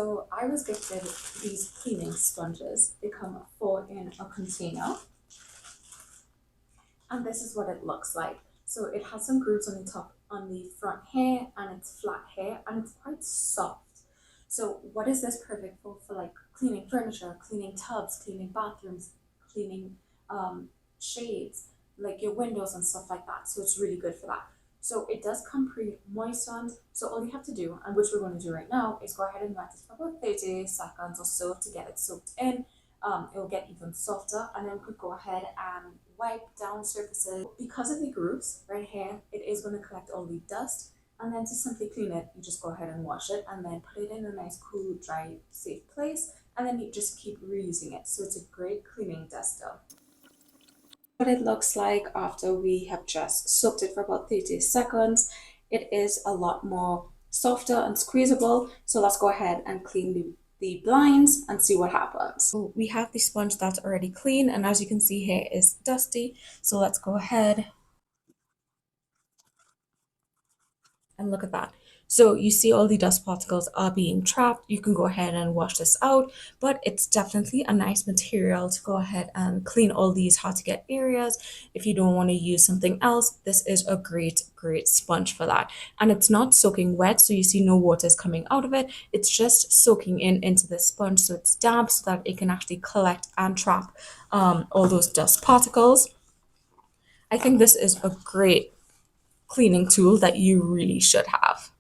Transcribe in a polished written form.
So I was gifted these cleaning sponges. They come 4 in a container. And this is what it looks like. So it has some grooves on the top, on the front here, and it's flat here, and it's quite soft. So what is this perfect for? For like cleaning furniture, cleaning tubs, cleaning bathrooms, cleaning shades, like your windows and stuff like that. So it's really good for that. So it does come pre-moistened. So all you have to do, and which we're going to do right now, is go ahead and wet it for about 30 seconds or so to get it soaked in. It will get even softer, and then we could go ahead and wipe down surfaces. Because of the grooves right here, it is going to collect all the dust, and then to simply clean it, you just go ahead and wash it and then put it in a nice, cool, dry, safe place, and then you just keep reusing it. So it's a great cleaning duster. What it looks like after we have just soaked it for about 30 seconds, it is a lot more softer and squeezable. So let's go ahead and clean the blinds and see what happens. So we have the sponge that's already clean, and as you can see here is dusty. So let's go ahead and look at that. So you see all the dust particles are being trapped. You can go ahead and wash this out, but it's definitely a nice material to go ahead and clean all these hard to get areas. If you don't want to use something else, this is a great sponge for that. And it's not soaking wet, so you see no water is coming out of it. It's just soaking into the sponge, so it's damp, so that it can actually collect and trap all those dust particles. I think this is a great cleaning tool that you really should have.